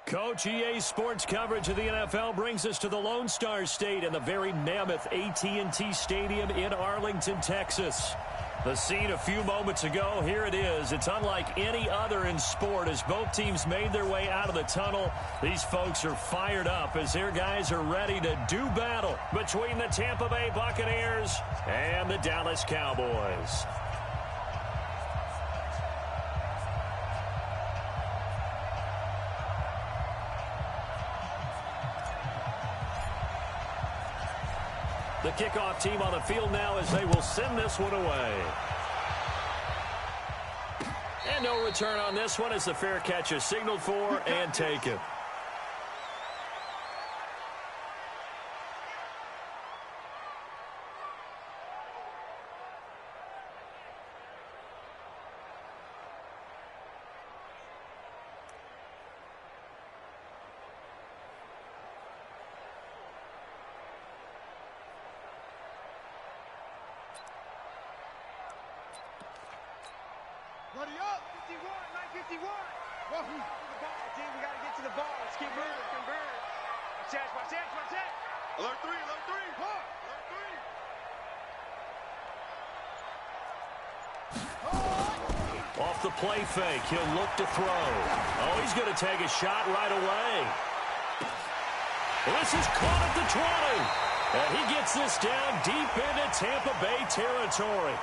Coach, EA Sports coverage of the NFL brings us to the Lone Star State and the very mammoth AT&T Stadium in Arlington, Texas. The scene a few moments ago, here it is. It's unlike any other in sport as both teams made their way out of the tunnel. These folks are fired up as their guys are ready to do battle between the Tampa Bay Buccaneers and the Dallas Cowboys. The kickoff team on the field now as they will send this one away. And no return on this one as the fair catch is signaled for and taken. Buddy up, 51, 951. Whoa, the ball, team. We got to get to the ball. Let's keep moving. Convert. Watch that. Alert 3. Alert 3. Off the play fake, he'll look to throw. Oh, he's going to take a shot right away. This is caught at the 20. And he gets this down deep into Tampa Bay territory.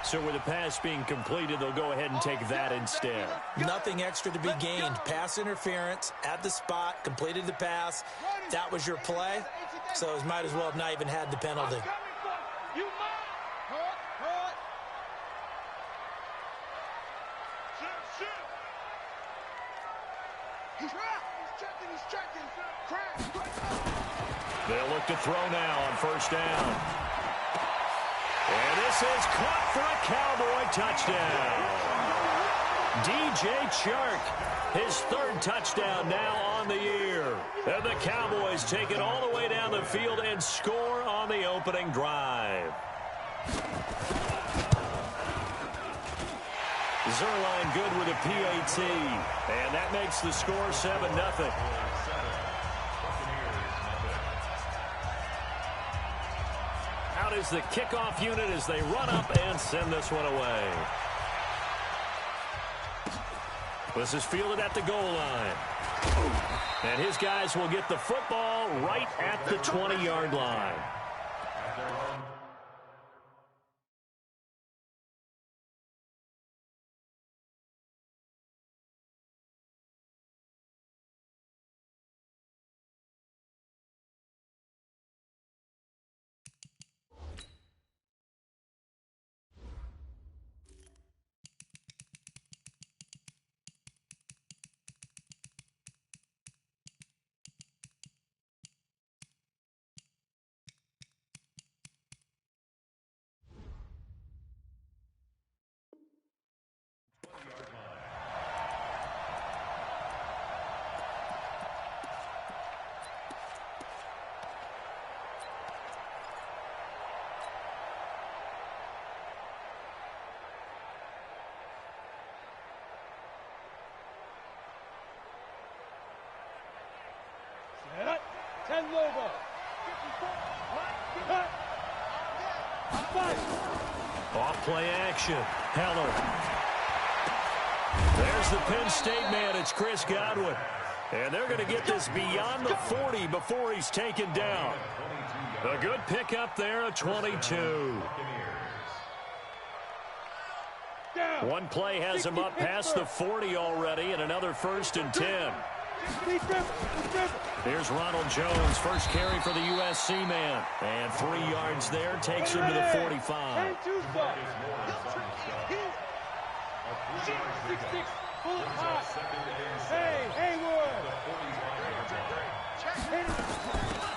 So with the pass being completed, they'll go ahead and take that instead. Nothing extra to be gained. Pass interference at the spot, completed the pass. That was your play, so it might as well have not even had the penalty. They'll look to throw now on first down. And this is caught for a Cowboy touchdown. DJ Chark, his third touchdown now on the year. And the Cowboys take it all the way down the field and score on the opening drive. Zerline good with a PAT. And that makes the score 7-0. Is the kickoff unit as they run up and send this one away. This is fielded at the goal line. And his guys will get the football right at the 20-yard line. Off play action. Heller. There's the Penn State man. It's Chris Godwin. And they're going to get this beyond the 40 before he's taken down. A good pickup there, a 22. One play has him up past the 40 already, and another 1st and 10. Here's Ronald Jones, first carry for the USC man. And 3 yards there, takes him to the 45.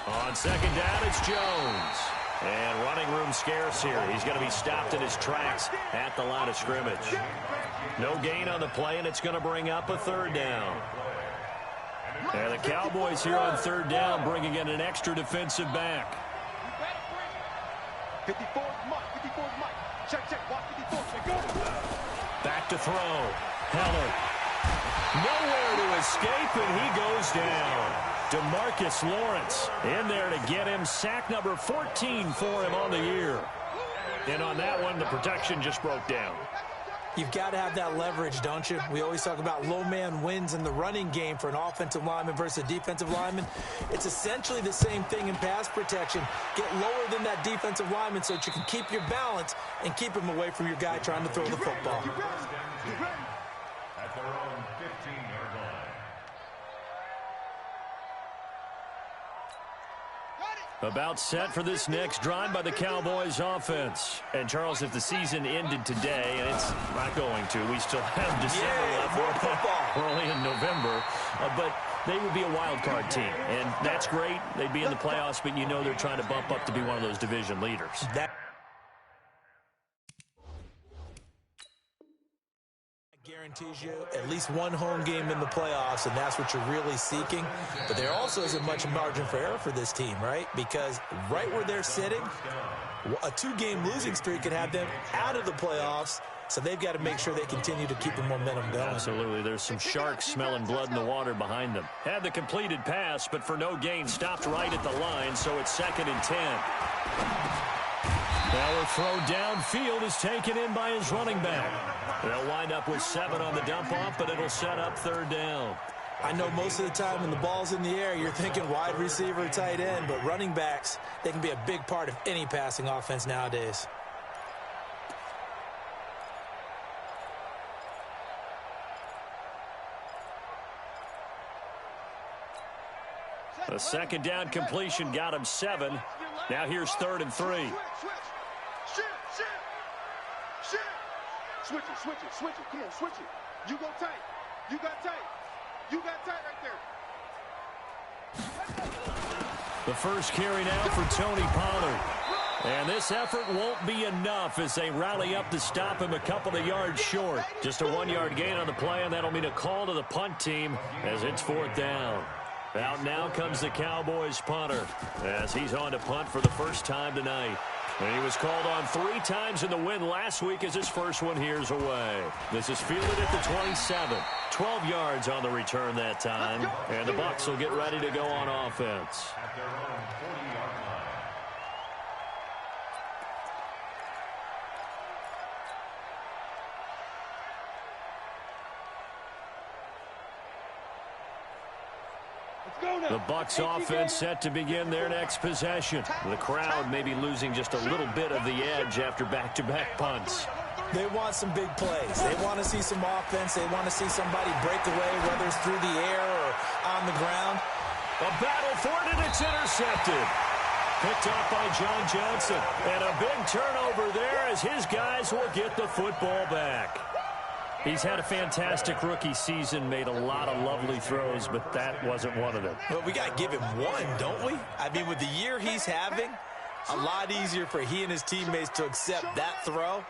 On second down, it's Jones. And running room scarce here. He's going to be stopped in his tracks at the line of scrimmage. No gain on the play, and it's going to bring up a 3rd down. And the Cowboys here on 3rd down bringing in an extra defensive back. 54 Mike. Check. Watch 54. Go. Back to throw. Heller. Nowhere to escape, and he goes down. DeMarcus Lawrence in there to get him. Sack number 14 for him on the year. And on that one, the protection just broke down. You've got to have that leverage, don't you? We always talk about low man wins in the running game for an offensive lineman versus a defensive lineman. It's essentially the same thing in pass protection. Get lower than that defensive lineman so that you can keep your balance and keep him away from your guy trying to throw the football. At their own 15-yard line. About set for this next drive by the Cowboys offense. And, Charles, if the season ended today, and it's not going to, we still have December left. We're only in November. But they would be a wild card team. And that's great. They'd be in the playoffs, but you know they're trying to bump up to be one of those division leaders. Guarantees you at least one home game in the playoffs, and that's what you're really seeking. But there also isn't much margin for error for this team, right? Because right where they're sitting, a 2-game losing streak could have them out of the playoffs, so they've got to make sure they continue to keep the momentum going. Absolutely. There's some sharks smelling blood in the water behind them. Had the completed pass, but for no gain, stopped right at the line, so it's 2nd and 10. Now a throw downfield is taken in by his running back. They'll wind up with 7 on the dump-off, but it'll set up 3rd down. I know most of the time when the ball's in the air, you're thinking wide receiver, tight end, but running backs, they can be a big part of any passing offense nowadays. The 2nd down completion got him 7. Now here's 3rd and 3. Switch it. Come on, switch it. You go tight. You got tight. You got tight right there. The first carry now for Tony Pollard. And this effort won't be enough as they rally up to stop him a couple of yards short. Just a 1-yard gain on the play, and that'll mean a call to the punt team as it's 4th down. Out now comes the Cowboys punter as he's on to punt for the first time tonight. And he was called on 3 times in the win last week as his first one here's away. This is fielded at the 27. 12 yards on the return that time. And the Bucs will get ready to go on offense. At their own 40-yard line. The Bucs offense set to begin their next possession. The crowd may be losing just a little bit of the edge after back-to-back punts. They want some big plays. They want to see some offense. They want to see somebody break away, whether it's through the air or on the ground. A battle for it, and it's intercepted. Picked off by John Johnson. And a big turnover there as his guys will get the football back. He's had a fantastic rookie season, made a lot of lovely throws, but that wasn't one of them. Well, we got to give him one, don't we? I mean, with the year he's having, a lot easier for he and his teammates to accept that throw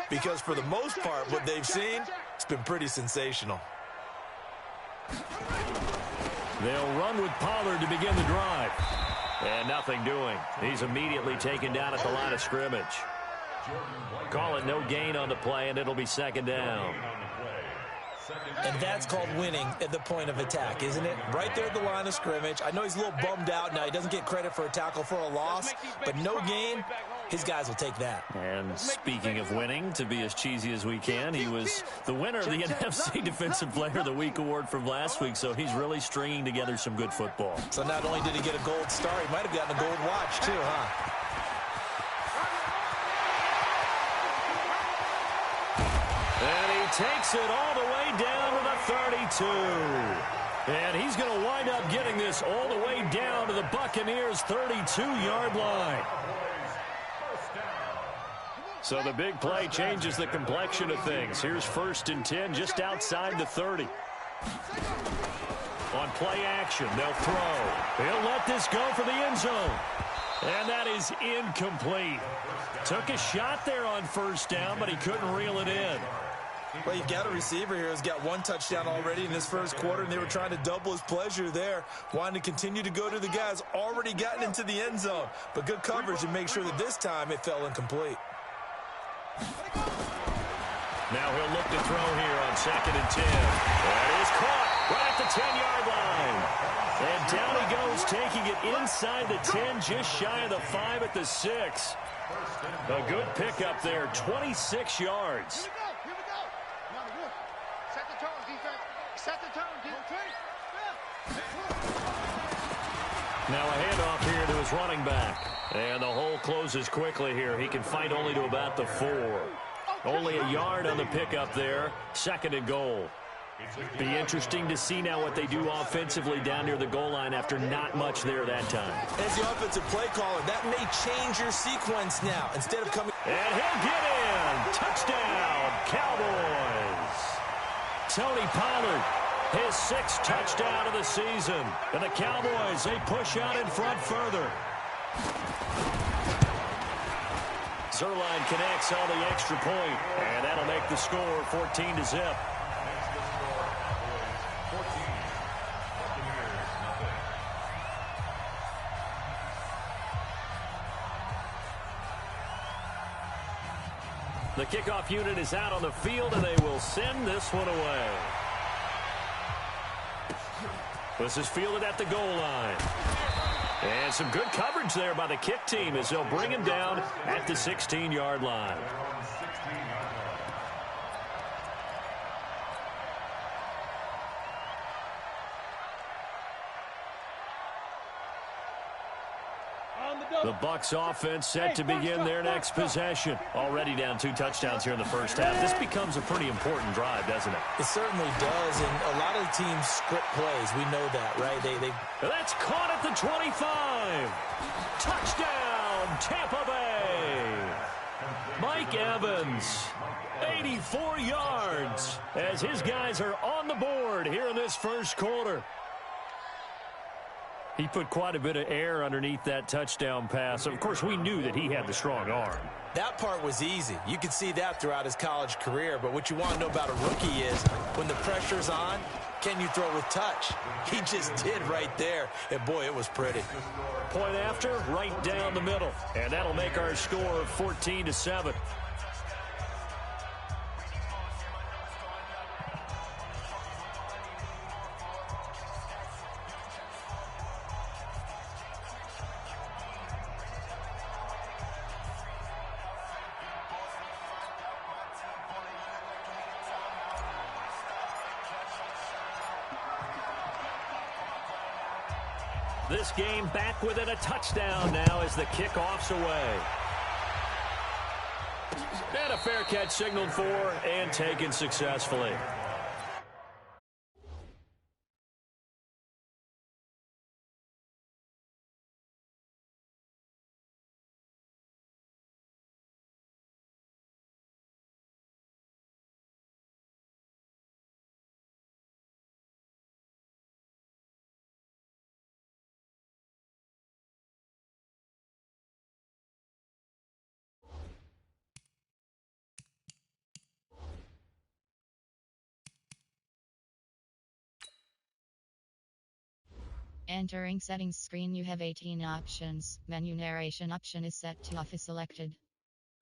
because for the most part, what they've seen, it's been pretty sensational. They'll run with Pollard to begin the drive. And nothing doing. He's immediately taken down at the line of scrimmage. Call it no gain on the play, and it'll be 2nd down. And that's called winning at the point of attack, isn't it? Right there at the line of scrimmage. I know he's a little bummed out now. He doesn't get credit for a tackle for a loss, but no gain, his guys will take that. And speaking of winning, to be as cheesy as we can, he was the winner of the NFC Defensive Player of the Week award from last week, so he's really stringing together some good football. So not only did he get a gold star, he might have gotten a gold watch too, huh? And he takes it all the way down to the 32. And he's going to wind up getting this all the way down to the Buccaneers' 32-yard line. So the big play changes the complexion of things. Here's 1st and 10 just outside the 30. On play action, they'll throw. He'll let this go for the end zone. And that is incomplete. Took a shot there on 1st down, but he couldn't reel it in. Well, you've got a receiver here who's got 1 touchdown already in this first quarter, and they were trying to double his pleasure there, wanting to continue to go to the guys already gotten into the end zone. But good coverage to make sure that this time it fell incomplete. Now he'll look to throw here on 2nd and 10. That is caught right at the 10-yard line. And down he goes, taking it inside the 10, just shy of the 5 at the 6. A good pickup there, 26 yards. Here we go. Now look. Set the tone, defense. Set the tone, defense. Now a handoff here to his running back. And the hole closes quickly here. He can fight only to about the 4. Only a yard on the pickup there. 2nd and goal. Be interesting to see now what they do offensively down near the goal line after not much there that time. As the offensive play caller, that may change your sequence now. Instead of coming... And he'll get in. Touchdown, Cowboys. Tony Pollard, his 6th touchdown of the season. And the Cowboys, they push out in front further. Zerline connects on the extra point, and that'll make the score 14-0. The kickoff unit is out on the field, and they will send this one away. This is fielded at the goal line. And some good coverage there by the kick team as they'll bring him down at the 16-yard line. The Bucs offense set to begin their next possession. Already down 2 touchdowns here in the first half. This becomes a pretty important drive, doesn't it? It certainly does, and a lot of the teams script plays. We know that, right? That's caught at the 25. Touchdown, Tampa Bay. Mike Evans, 84 yards, as his guys are on the board here in this first quarter. He put quite a bit of air underneath that touchdown pass. Of course, we knew that he had the strong arm. That part was easy. You could see that throughout his college career. But what you want to know about a rookie is when the pressure's on, can you throw with touch? He just did right there. And, boy, it was pretty. Point after, right down the middle. And that'll make our score 14-7. This game back within a touchdown now as the kickoff's away. And a fair catch signaled for and taken successfully. Entering settings screen, you have 18 options. Menu narration option is set to off is selected.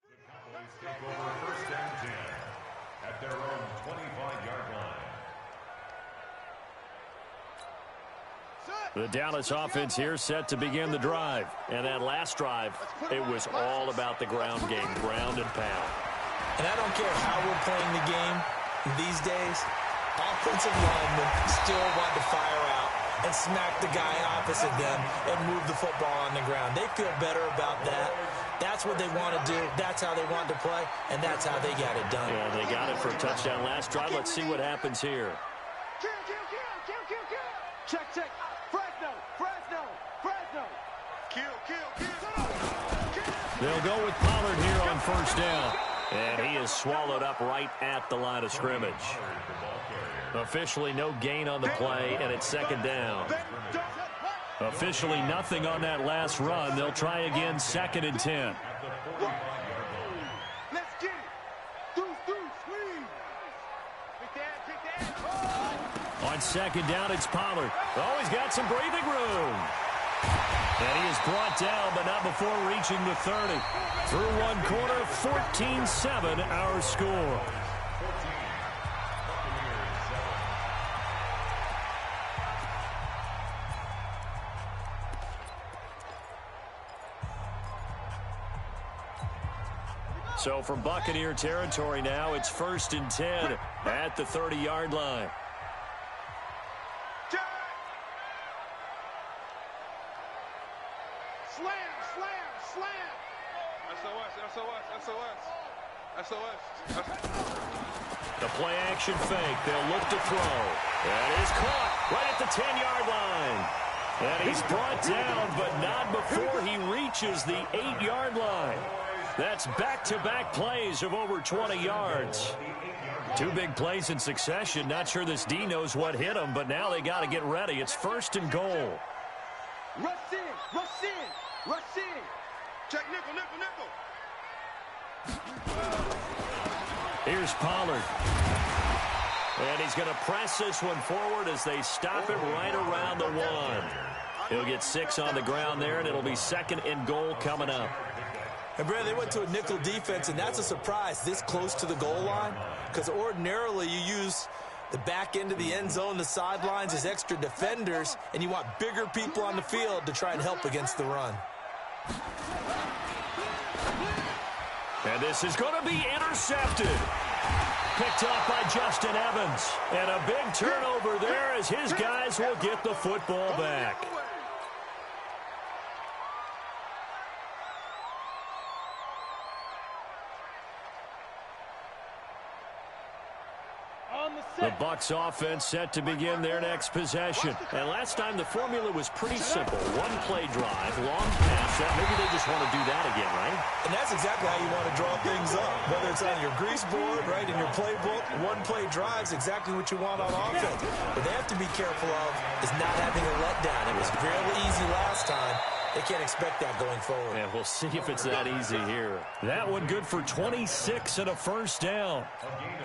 The Cowboys take over 1st and 10 at their own 25-yard line. The Dallas offense here set to begin the drive. And that last drive, it was all about the ground game, ground and pound. And I don't care how we're playing the game these days, offensive linemen still want to fire out and smack the guy opposite them and move the football on the ground. They feel better about that. That's what they want to do. That's how they want to play, and that's how they got it done. Yeah, they got it for a touchdown last drive. Let's see what happens here. Check. Fresno. Kill. They'll go with Pollard here on 1st down. And he is swallowed up right at the line of scrimmage. Officially no gain on the play, and it's 2nd down. Officially nothing on that last run. They'll try again, 2nd and 10. Let's get it. Squeeze. Pick that. On 2nd down, it's Pollard. Oh, he's got some breathing room. And he is brought down, but not before reaching the 30. Through one quarter, 14-7 our score. So from Buccaneer territory now, it's 1st and 10 at the 30-yard line. Slam, slam, slam. SOS. The play action fake. They'll look to throw. That is caught right at the 10-yard line. And he's brought down, but not before he reaches the 8-yard line. That's back-to-back plays of over 20 yards. 2 big plays in succession. Not sure this D knows what hit him, but now they got to get ready. It's 1st and goal. Rush in. Check nickel. Here's Pollard. And he's going to press this one forward as they stop him right around the 1. He'll get 6 on the ground there, and it'll be 2nd and goal coming up. And, Brad, they went to a nickel defense, and that's a surprise this close to the goal line, because ordinarily you use the back end of the end zone, the sidelines as extra defenders, and you want bigger people on the field to try and help against the run. And this is going to be intercepted. Picked off by Justin Evans. And a big turnover there as his guys will get the football back. The Bucs offense set to begin their next possession. And last time the formula was pretty simple. 1 play drive, long pass. Maybe they just want to do that again, right? And that's exactly how you want to draw things up. Whether it's on your grease board, right, in your playbook, 1 play drive is exactly what you want on offense. What they have to be careful of is not having a letdown. It was fairly easy last time. They can't expect that going forward. Yeah, we'll see if it's that easy here. That one good for 26 and a 1st down.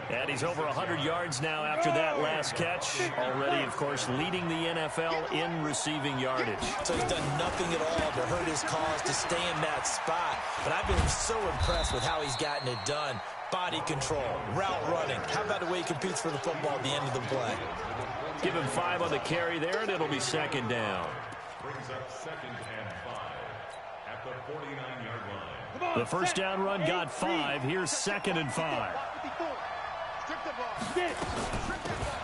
And he's over 100 yards now after that last catch. Already, of course, leading the NFL in receiving yardage. So he's done nothing at all to hurt his cause to stay in that spot. But I've been so impressed with how he's gotten it done. Body control, route running. How about the way he competes for the football at the end of the play? Give him 5 on the carry there, and it'll be 2nd down. Brings up 2nd and 5 at the 49-yard line. The first down run got 5. Here's 2nd and 5.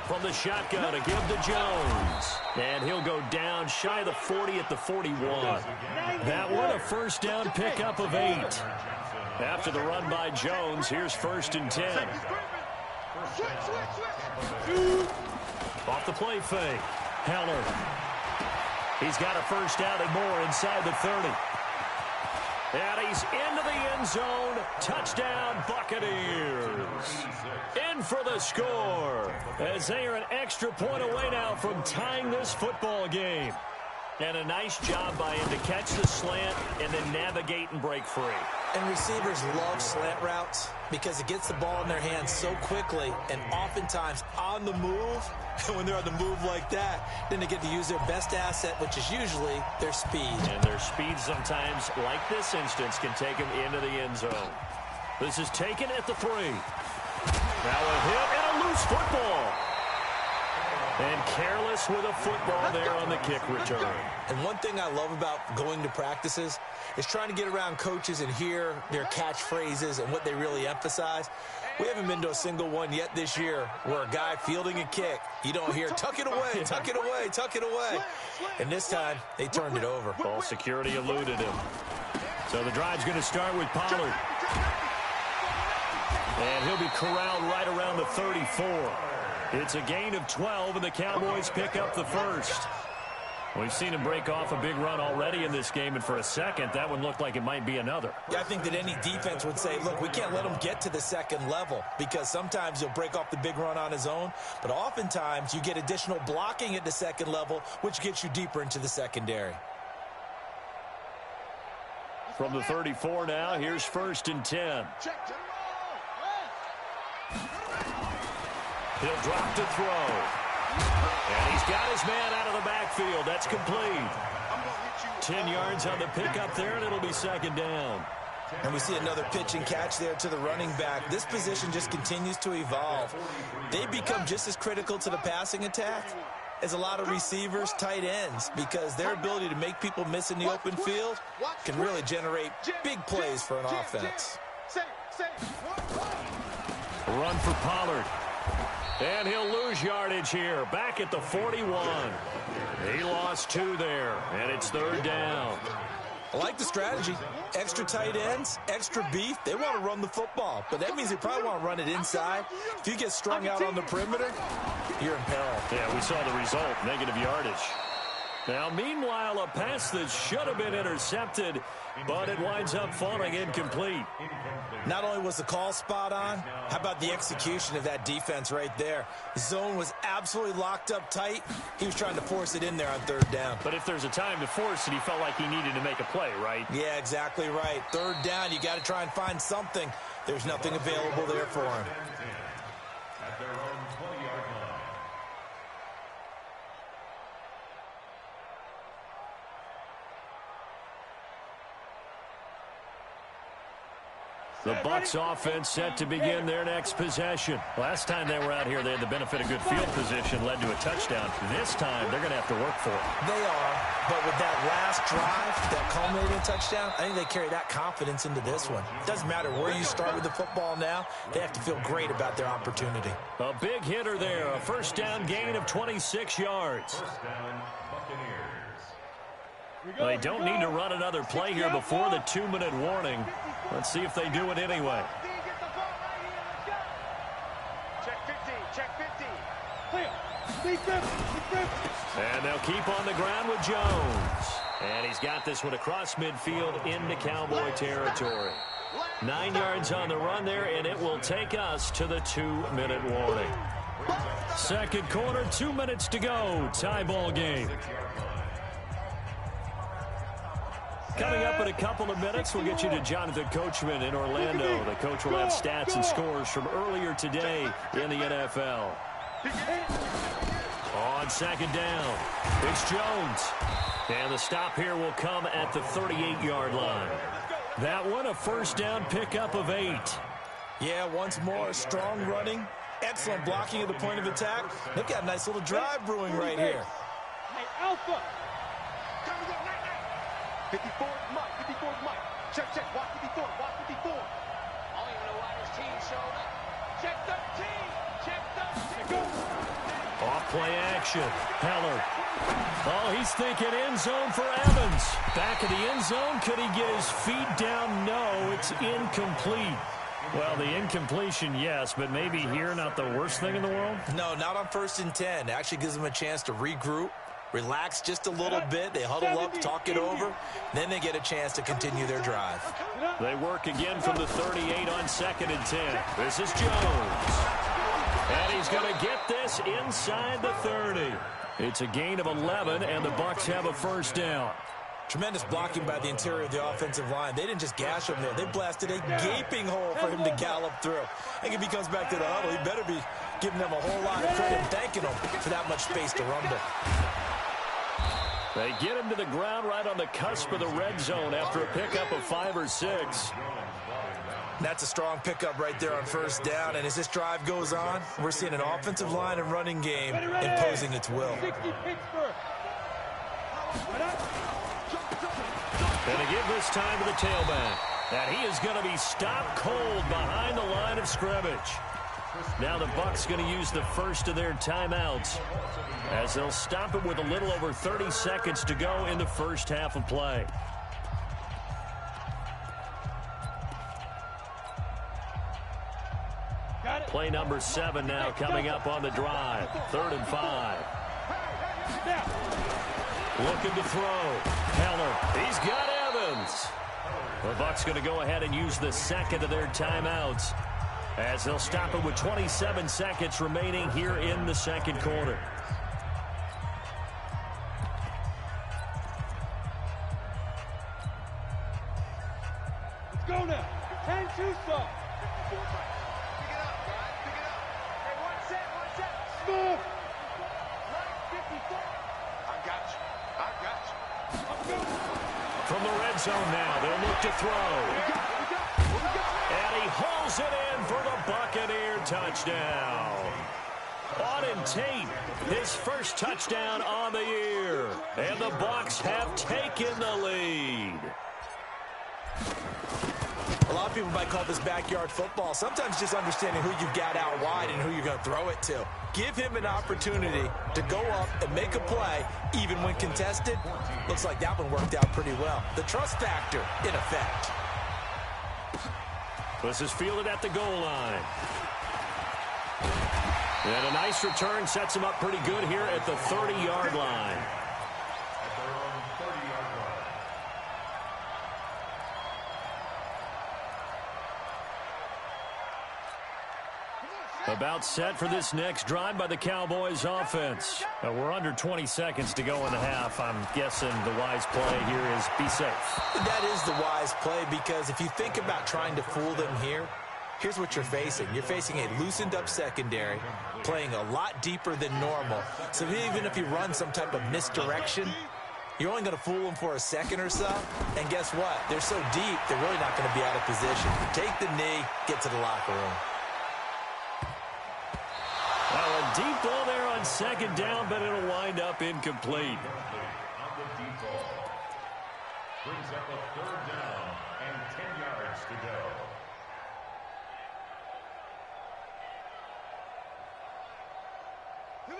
From the shotgun to give to Jones. And he'll go down shy of the 40 at the 41. That one a first down pickup of 8. After the run by Jones, here's 1st and 10. Off the play fake. Heller. He's got a first down and more inside the 30. And he's into the end zone. Touchdown, Buccaneers. In for the score, as they are an extra point away now from tying this football game. And a nice job by him to catch the slant and then navigate and break free. And receivers love slant routes because it gets the ball in their hands so quickly and oftentimes on the move. And when they're on the move like that, then they get to use their best asset, which is usually their speed. And their speed sometimes, like this instance, can take them into the end zone. This is taken at the 3. Now a hit and a loose football. And careless with a football there on the kick return. And one thing I love about going to practices is trying to get around coaches and hear their catchphrases and what they really emphasize. We haven't been to a single one yet this year where a guy fielding a kick, you don't hear, tuck it away, tuck it away, tuck it away. And this time, they turned it over. Ball security eluded him. So the drive's going to start with Pollard. And he'll be corralled right around the 34. It's a gain of 12, and the Cowboys pick up the first. We've seen him break off a big run already in this game, and for a second, that one looked like it might be another. Yeah, I think that any defense would say, look, we can't let him get to the second level because sometimes he'll break off the big run on his own, but oftentimes you get additional blocking at the second level, which gets you deeper into the secondary. From the 34 now, here's 1st and 10. He'll drop to throw. And he's got his man out of the backfield. That's complete. 10 yards on the pickup there, and it'll be 2nd down. And we see another pitch and catch there to the running back. This position just continues to evolve. They become just as critical to the passing attack as a lot of receivers, tight ends, because their ability to make people miss in the open field can really generate big plays for an offense. Run for Pollard. And he'll lose yardage here. Back at the 41. He lost 2 there, and it's 3rd down. I like the strategy. Extra tight ends, extra beef. They want to run the football, but that means they probably want to run it inside. If you get strung out on the perimeter, you're in peril. Yeah, we saw the result, negative yardage. Now, meanwhile, a pass that should have been intercepted, but it winds up falling incomplete. Not only was the call spot on, how about the execution of that defense right there? The zone was absolutely locked up tight. He was trying to force it in there on 3rd down. But if there's a time to force it, he felt like he needed to make a play, right? Yeah, exactly right. 3rd down, you got to try and find something. There's nothing available there for him. At their own 20-yard line. The Bucs offense set to begin their next possession. Last time they were out here, they had the benefit of good field position, led to a touchdown. This time, they're going to have to work for it. They are, but with that last drive, that culminating touchdown, I think they carry that confidence into this one. It doesn't matter where you start with the football now. They have to feel great about their opportunity. A big hitter there, a 1st down gain of 26 yards. 1st down, Buccaneers. Well, they don't need to run another play here before the 2-minute warning. Let's see if they do it anyway. Check 50, check 50. And they'll keep on the ground with Jones. And he's got this one across midfield into Cowboy territory. 9 yards on the run there, and it will take us to the 2-minute warning. 2nd quarter, 2 minutes to go. Tie ball game. Coming up in a couple of minutes, we'll get you to Jonathan Coachman in Orlando. The coach will have stats and scores from earlier today in the NFL. On 2nd down, it's Jones. And the stop here will come at the 38-yard line. That one, a 1st down pickup of 8. Yeah, once more, strong running, excellent blocking at the point of attack. They've got a nice little drive brewing right here. Hey, Alpha. 54, Mike. 54, Mike. Check, check. Watch 54. Watch 54. I don't even know why this team showed up. Check 13. Check 13. Go. Off play action. Heller. Oh, he's thinking end zone for Evans. Back of the end zone. Could he get his feet down? No, it's incomplete. Well, the incompletion, yes, but maybe here not the worst thing in the world? No, not on 1st and 10. It actually gives them a chance to regroup. Relax just a little bit. They huddle up, talk it over. Then they get a chance to continue their drive. They work again from the 38 on 2nd and 10. This is Jones. And he's going to get this inside the 30. It's a gain of 11, and the Bucs have a 1st down. Tremendous blocking by the interior of the offensive line. They didn't just gash him there. They blasted a gaping hole for him to gallop through. I think if he comes back to the huddle, he better be giving them a whole lot of credit and thanking them for that much space to rumble. They get him to the ground right on the cusp of the red zone after a pickup of 5 or 6. That's a strong pickup right there on 1st down. And as this drive goes on, we're seeing an offensive line and running game imposing its will. And to give this time to the tailback. And he is going to be stopped cold behind the line of scrimmage. Now the Bucs going to use the first of their timeouts as they'll stop it with a little over 30 seconds to go in the first half of play. Play number 7 now coming up on the drive. 3rd and 5. Looking to throw. Heller. He's got Evans. The Bucs going to go ahead and use the second of their timeouts as they'll stop it with 27 seconds remaining here in the 2nd quarter. Let's go now. 10-2 stop. Pick it up, guys. Pick it up. Hey, one set. Move. Right, 54. I got you. From the red zone now, they'll look to throw. And he hauls it in for the Buccaneer touchdown. Auden Tate, his first touchdown on the year. And the Bucs have taken the lead. Well, lot of people might call this backyard football. Sometimes just understanding who you've got out wide and who you're going to throw it to. Give him an opportunity to go up and make a play, even when contested. Looks like that one worked out pretty well. The trust factor in effect. This is fielded at the goal line. And a nice return sets him up pretty good here at the 30-yard line. At their own 30-yard line. About set for this next drive by the Cowboys offense. We're under 20 seconds to go in the half. I'm guessing the wise play here is be safe. That is the wise play, because if you think about trying to fool them here, here's what you're facing. You're facing a loosened up secondary, playing a lot deeper than normal. So even if you run some type of misdirection, you're only going to fool them for a second or so. And guess what? They're so deep, they're really not going to be out of position. Take the knee, get to the locker room. Well, a deep ball there on second down, but it'll wind up incomplete. On the deep ball. Brings up a 3rd down and 10 yards to go.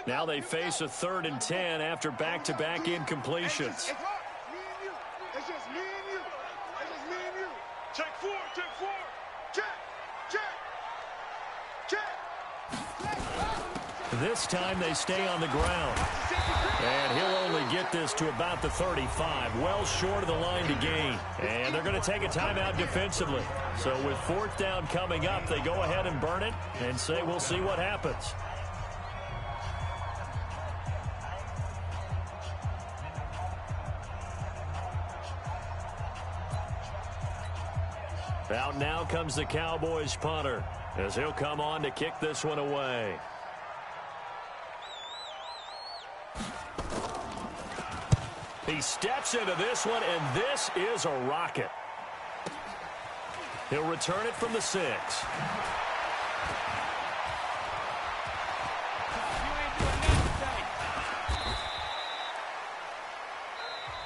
Now they face a 3rd and 10 after back-to-back incompletions. It's me and you. It's just me and you. It's just me and you. Check 4, check 4. Check, check, check. This time they stay on the ground. And he'll only get this to about the 35, well short of the line to gain. And they're going to take a timeout defensively. So with 4th down coming up, they go ahead and burn it and say we'll see what happens. Out now comes the Cowboys punter as he'll come on to kick this one away. He steps into this one, and this is a rocket. He'll return it from the 6.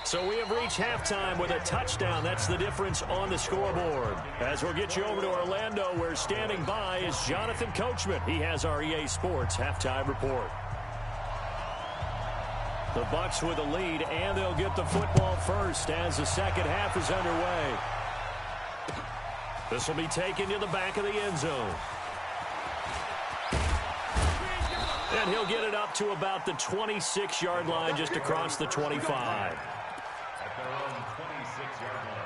So we have reached halftime with a touchdown. That's the difference on the scoreboard. As we'll get you over to Orlando, where standing by is Jonathan Coachman. He has our EA Sports halftime report. The Bucs with a lead, and they'll get the football first as the second half is underway. This will be taken to the back of the end zone. And he'll get it up to about the 26-yard line, just across the 25. At their own 26-yard line.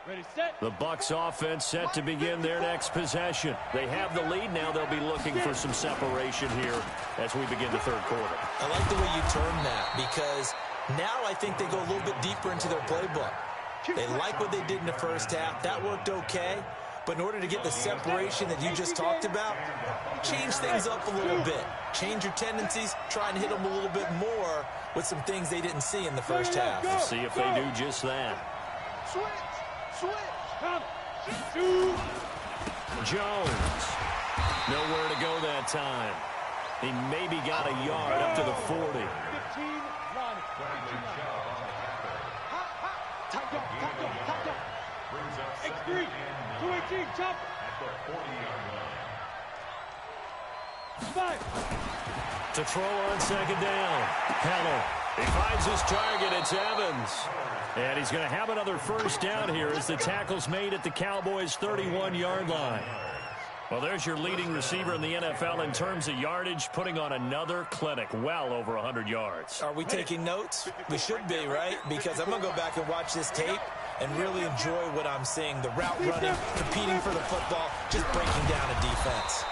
Ready, set. The Bucs offense set to begin their next possession. They have the lead now. They'll be looking for some separation here as we begin the 3rd quarter. I like the way you term that, because now I think they go a little bit deeper into their playbook. They like what they did in the first half. That worked okay. But in order to get the separation that you just talked about, change things up a little bit. Change your tendencies. Try and hit them a little bit more with some things they didn't see in the first half. We'll see if they do just that. Switch. Jones. Nowhere to go that time. He maybe got a yard up to the 40. 15, line. Top down. X3, 218, chop. At the 40-yard line. 5. To throw on second down. Heller. He finds his target. It's Evans. And he's going to have another first down here as the tackle's made at the Cowboys' 31-yard line. Well, there's your leading receiver in the NFL in terms of yardage, putting on another clinic, well over 100 yards. Are we taking notes? We should be, right? Because I'm going to go back and watch this tape and really enjoy what I'm seeing. The route running, competing for the football, just breaking down a defense.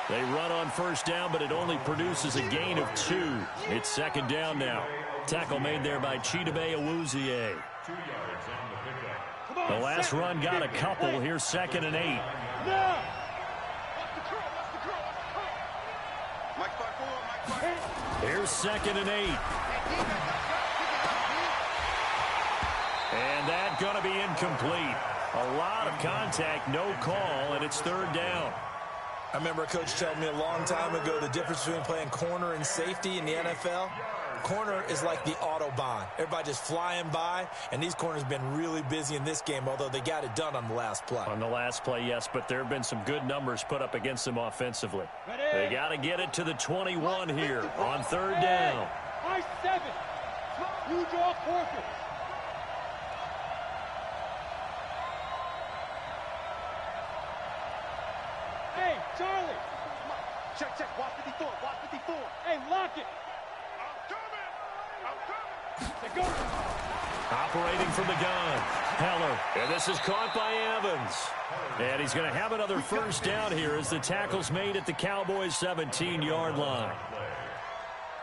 They run on first down, but it only produces a gain of 2. It's second down now. Tackle made there by Chidobe Awuzie. 2 yards on the pickup. The last run got a couple. Here's 2nd and 8. Now. Here's 2nd and 8. And that's going to be incomplete. A lot of contact, no call, and it's third down. I remember a coach telling me a long time ago the difference between playing corner and safety in the NFL. Corner is like the Autobahn. Everybody just flying by, and these corners have been really busy in this game, although they got it done on the last play. On the last play, yes, but there have been some good numbers put up against them offensively. They got to get it to the 21 here on third down. High 7. You draw forfeit. Hey, Charlie. Check, check. Watch 54. Watch 54. Hey, lock it. I'm coming. Operating from the gun. Heller. And this is caught by Evans. And he's going to have another first down here as the tackle's made at the Cowboys' 17-yard line.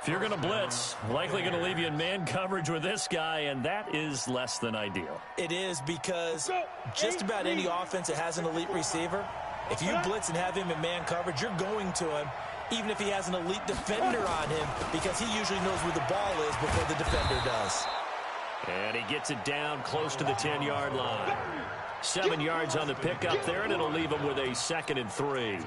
If you're going to blitz, likely going to leave you in man coverage with this guy, and that is less than ideal. It is, because just about any offense that has an elite receiver, if you blitz and have him in man coverage, you're going to him, even if he has an elite defender on him, because he usually knows where the ball is before the defender does. And he gets it down close to the 10-yard line. 7 yards on the pickup there, and it'll leave him with a 2nd and 3.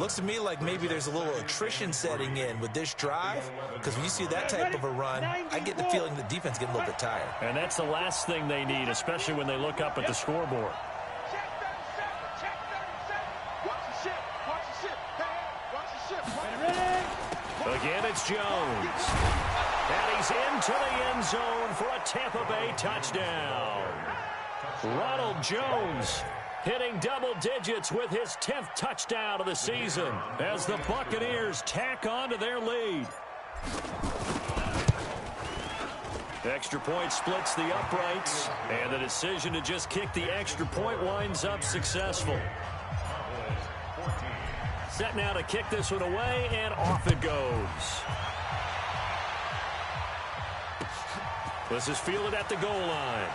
Looks to me like maybe there's a little attrition setting in with this drive, because when you see that type of a run, I get the feeling the defense getting a little bit tired. And that's the last thing they need, especially when they look up at the scoreboard. Check 37. Check 37. Watch the ship. Watch the ship. Hey, watch the ship. Again, it's Jones. And he's into the end zone for a Tampa Bay touchdown. Ronald Jones hitting double digits with his 10th touchdown of the season as the Buccaneers tack on to their lead. The extra point splits the uprights, and the decision to just kick the extra point winds up successful. Set now to kick this one away, and off it goes. This is fielded at the goal line.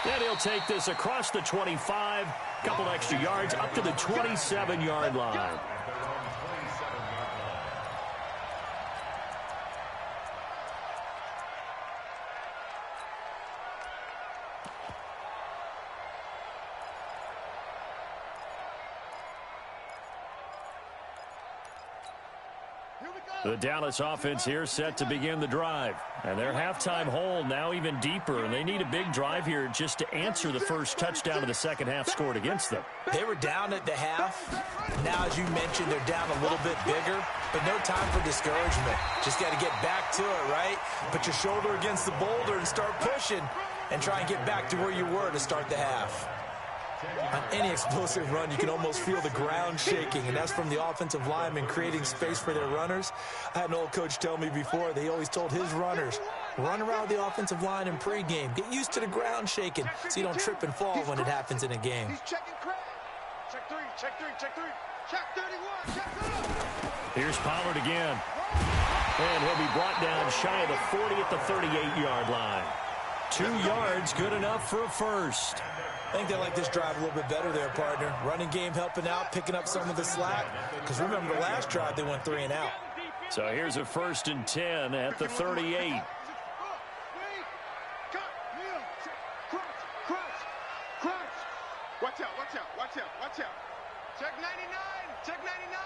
And he'll take this across the 25, couple extra yards, up to the 27-yard line. The Dallas offense here set to begin the drive. And their halftime hole now even deeper, and they need a big drive here just to answer the first touchdown of the second half scored against them. They were down at the half. Now, as you mentioned, they're down a little bit bigger, but no time for discouragement. Just got to get back to it, right? Put your shoulder against the boulder and start pushing and try and get back to where you were to start the half. On any explosive run, you can almost feel the ground shaking, and that's from the offensive linemen creating space for their runners. I had an old coach tell me before, they always told his runners, run around the offensive line in pregame. Get used to the ground shaking so you don't trip and fall when it happens in a game. He's checking Craig. Check 3, check 3, check 3. Check 31, check 31. Here's Pollard again. And he'll be brought down shy of the 40 at the 38-yard line. 2 yards, good enough for a first. I think they like this drive a little bit better there, partner. Running game helping out, picking up some of the slack. Because remember, the last drive, they went 3 and out. So here's a 1st and 10 at the 38. Watch out, watch out, watch out, watch out. Check 99, check 99.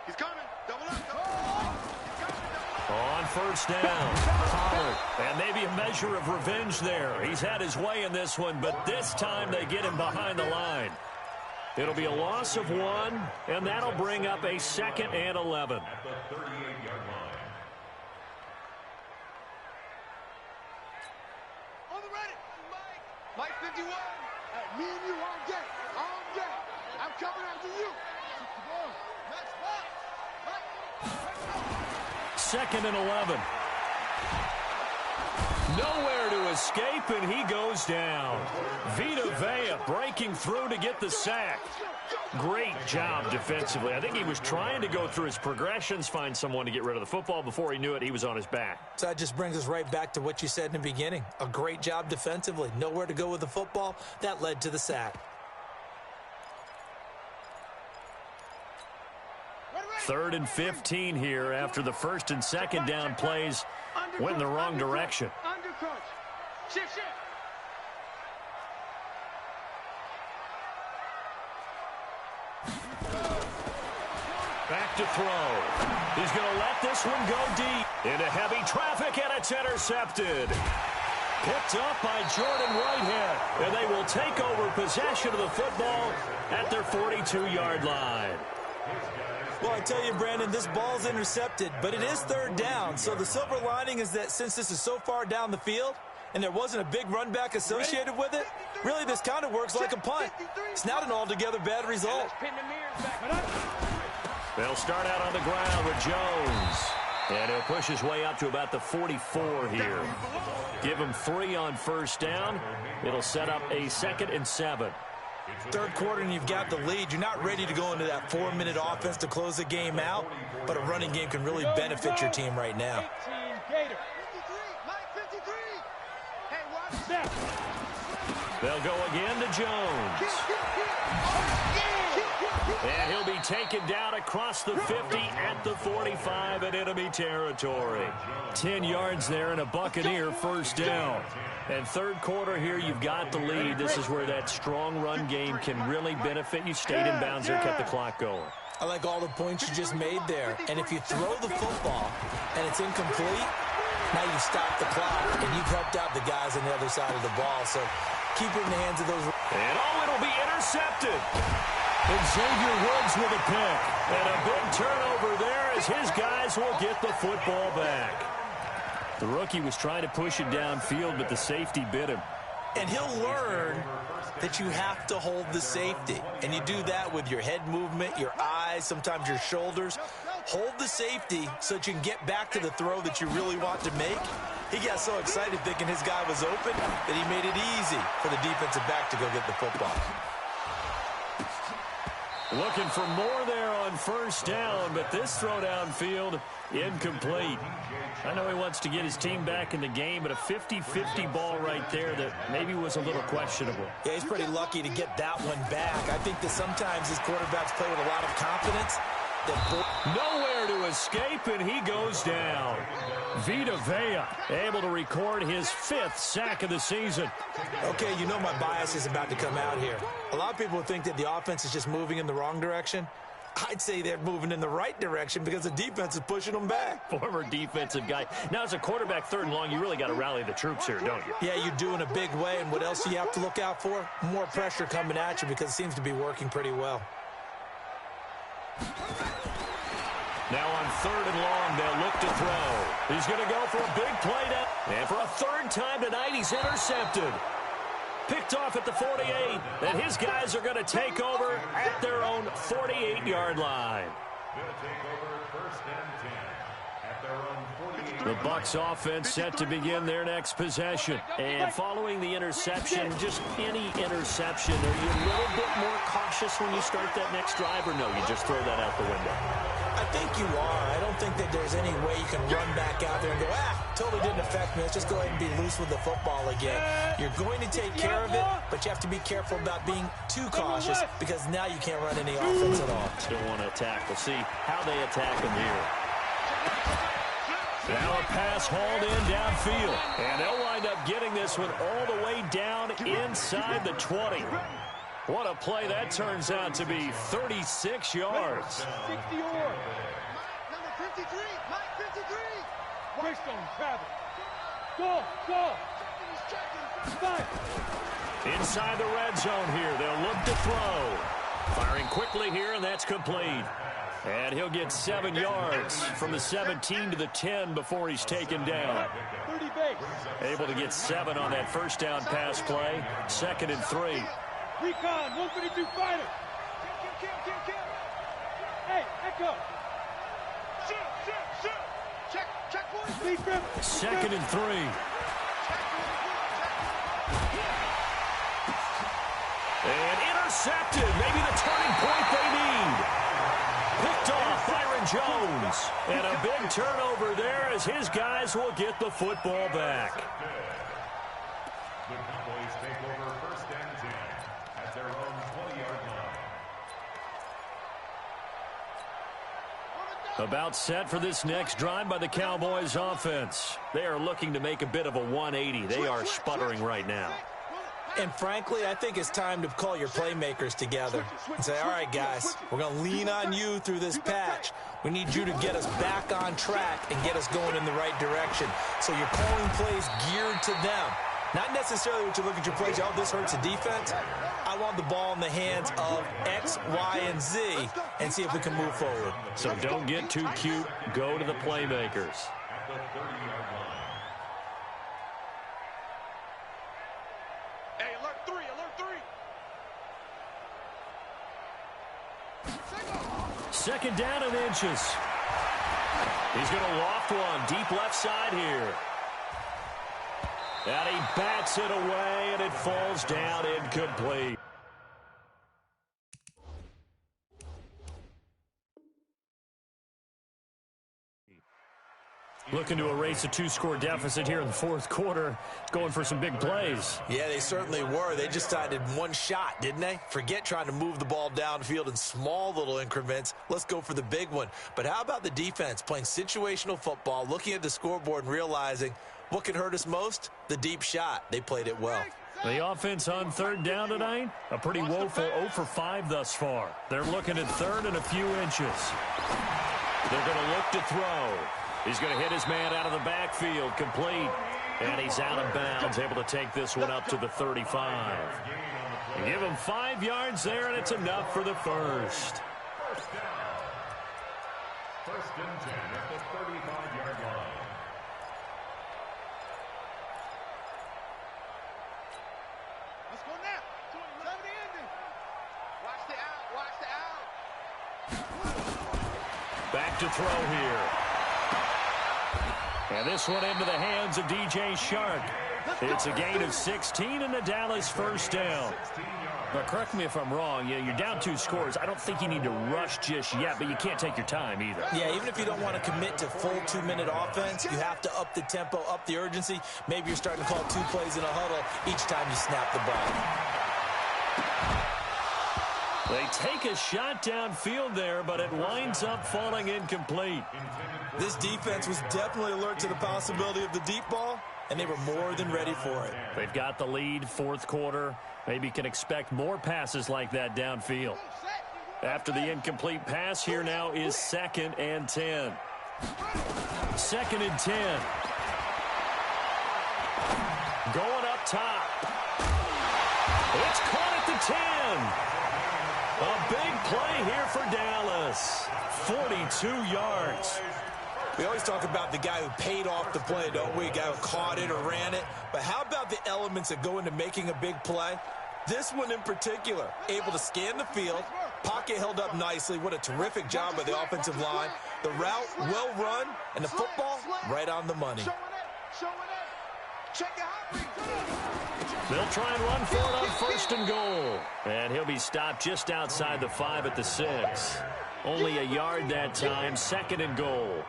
He's coming, double up, double up. On first down, Pollard. And maybe a measure of revenge there. He's had his way in this one, but this time they get him behind the line. It'll be a loss of 1, and that'll bring up a 2nd and 11. At the 38-yard line. On the ready, Mike 51. Hey, me and you all day, all day. I'm coming after you. Next box. 2nd and 11. Nowhere to escape, and he goes down. Vita Vea breaking through to get the sack. Great job defensively. I think he was trying to go through his progressions, find someone to get rid of the football. Before he knew it, he was on his back. So that just brings us right back to what you said in the beginning. A great job defensively. Nowhere to go with the football. That led to the sack. 3rd and 15 here after the 1st and 2nd down plays went in the wrong direction. Undercrunch. Shift, shift. Back to throw. He's going to let this one go deep. Into heavy traffic, and it's intercepted. Picked up by Jordan Whitehead, and they will take over possession of the football at their 42-yard line. Well, I tell you, Brandon, this ball's intercepted, but it is third down. So the silver lining is that since this is so far down the field and there wasn't a big run back associated with it, really this kind of works like a punt. It's not an altogether bad result. They'll start out on the ground with Jones. And he'll push his way up to about the 44 here. Give him 3 on first down. It'll set up a 2nd and 7. Third quarter and you've got the lead. You're not ready to go into that 4-minute offense to close the game out, but a running game can really benefit your team right now. They'll go again to Jones. And he'll be taken down across the 50 at the 45 in enemy territory. 10 yards there and a Buccaneer first down. And third quarter here, you've got the lead. This is where that strong run game can really benefit you. Stayed in bounds there, kept the clock going. I like all the points you just made there. And if you throw the football and it's incomplete, now you stop the clock and you've helped out the guys on the other side of the ball. So keep it in the hands of those. And it'll be intercepted. And Xavier Woods with a pick. And a big turnover there as his guys will get the football back. The rookie was trying to push it downfield, but the safety bit him. And he'll learn that you have to hold the safety. And you do that with your head movement, your eyes, sometimes your shoulders. Hold the safety so that you can get back to the throw that you really want to make. He got so excited thinking his guy was open that he made it easy for the defensive back to go get the football. Looking for more there on first down, but this throw downfield incomplete. I know he wants to get his team back in the game, but a 50-50 ball right there that maybe was a little questionable. Yeah, he's pretty lucky to get that one back. I think that sometimes his quarterbacks play with a lot of confidence. Nowhere to escape, and he goes down. Vita Vea able to record his 5th sack of the season. Okay, you know my bias is about to come out here. A lot of people think that the offense is just moving in the wrong direction. I'd say they're moving in the right direction because the defense is pushing them back. Former defensive guy. Now, as a quarterback, 3rd and long, you really got to rally the troops here, don't you? Yeah, you do in a big way. And what else do you have to look out for? More pressure coming at you because it seems to be working pretty well. Now on 3rd and long, they'll look to throw. He's going to go for a big play down. And for a 3rd time tonight, he's intercepted. Picked off at the 48, and his guys are going to take over at their own 48-yard line. The Bucs offense set to begin their next possession. And following the interception, just any interception, are you a little bit more cautious when you start that next drive, or no, you just throw that out the window? I think you are. I don't think that there's any way you can run back out there and go, totally didn't affect me. Let's just go ahead and be loose with the football again. You're going to take care of it, but you have to be careful about being too cautious because now you can't run any offense at all. Don't want to attack. We'll see how they attack him here. Now a pass hauled in downfield, and they'll wind up getting this one all the way down inside the 20. What a play that turns out to be, 36 yards. 60 yards. Number 53, Mike 53. Keystone, travel. Go. Inside the red zone here, they'll look to throw. Firing quickly here, and that's complete. And he'll get 7 yards from the 17 to the 10 before he's taken down. 30 base. Able to get 7 on that first down pass play. 2nd and 3. Recon, 152 fighter. Kill. Hey, echo. Shoot. Check, boys. 2nd and 3. And intercepted. Maybe the turning point they need. Picked off Byron Jones. And a big turnover there as his guys will get the football back. The Cowboys take over 1st and 10 at their own 20-yard line. About set for this next drive by the Cowboys offense. They are looking to make a bit of a 180. They are sputtering right now. And frankly, I think it's time to call your playmakers together and say, all right, guys, we're going to lean on you through this patch. We need you to get us back on track and get us going in the right direction. So you're calling plays geared to them. Not necessarily what you look at your plays, oh, this hurts the defense. I want the ball in the hands of X, Y, and Z and see if we can move forward. So don't get too cute. Go to the playmakers. At the 30-yard line. Hey, alert 3, alert 3. Second down and inches. He's going to loft one deep left side here. And he bats it away, and it falls down incomplete. Looking to erase a two-score deficit here in the fourth quarter, going for some big plays. Yeah, they certainly were. They just decided one shot, didn't they? Forget trying to move the ball downfield in small little increments. Let's go for the big one. But how about the defense playing situational football, looking at the scoreboard and realizing what can hurt us most? The deep shot. They played it well. The offense on third down tonight, a pretty woeful 0 for 5 thus far. They're looking at third and a few inches. They're going to look to throw. He's going to hit his man out of the backfield, complete. And he's out of bounds, able to take this one up to the 35. You give him 5 yards there, and it's enough for the first. First down. First and 10 at the 35-yard line. Let's go now. 70 ending. Watch the out, watch the out. Back to throw here. And this one into the hands of DJ Shark. It's a gain of 16 and the Dallas first down. Now, correct me if I'm wrong. You're down 2 scores. I don't think you need to rush just yet, but you can't take your time either. Yeah, even if you don't want to commit to full 2-minute offense, you have to up the tempo, up the urgency. Maybe you're starting to call 2 plays in a huddle each time you snap the ball. They take a shot downfield there, but it winds up falling incomplete. This defense was definitely alert to the possibility of the deep ball, and they were more than ready for it. They've got the lead, fourth quarter. Maybe can expect more passes like that downfield. After the incomplete pass, here now is 2nd and 10. 2nd and 10. Going up top. It's caught at the 10. A big play here for Dallas. 42 yards. We always talk about the guy who paid off the play, don't we? A guy who caught it or ran it. But how about the elements that go into making a big play? This one in particular, able to scan the field, pocket held up nicely. What a terrific job by the offensive line. The route well run, and the football right on the money. They'll try and run for it on 1st and goal. And he'll be stopped just outside the 5 at the 6. Only a yard that time, 2nd and goal.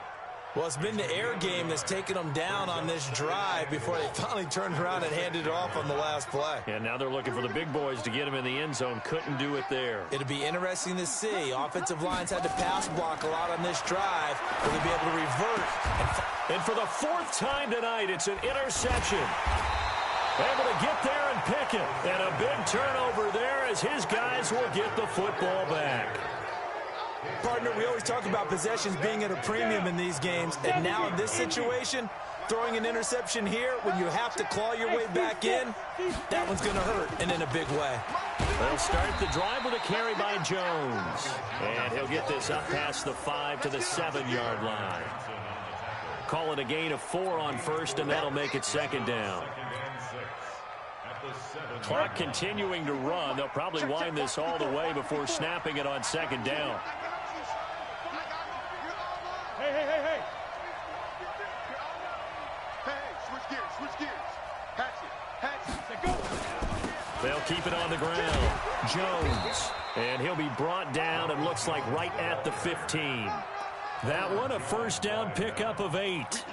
Well, it's been the air game that's taken them down on this drive before they finally turned around and handed it off on the last play. And now they're looking for the big boys to get him in the end zone. Couldn't do it there. It'll be interesting to see. Offensive lines had to pass block a lot on this drive. Will they be able to revert? And for the 4th time tonight, it's an interception. Able to get there and pick it. And a big turnover there as his guys will get the football back. Partner, we always talk about possessions being at a premium in these games, and now in this situation, throwing an interception here when you have to claw your way back in, that one's going to hurt, and in a big way. They'll start the drive with a carry by Jones. And he'll get this up past the 5 to the 7-yard line. Call it a gain of 4 on 1st, and that'll make it 2nd down. Clock continuing to run. They'll probably wind this all the way before snapping it on 2nd down. Hey. Hey, switch gears. Hatch it. Go. They'll keep it on the ground. Jones. And he'll be brought down, and looks like right at the 15. That one, a 1st down pickup of 8.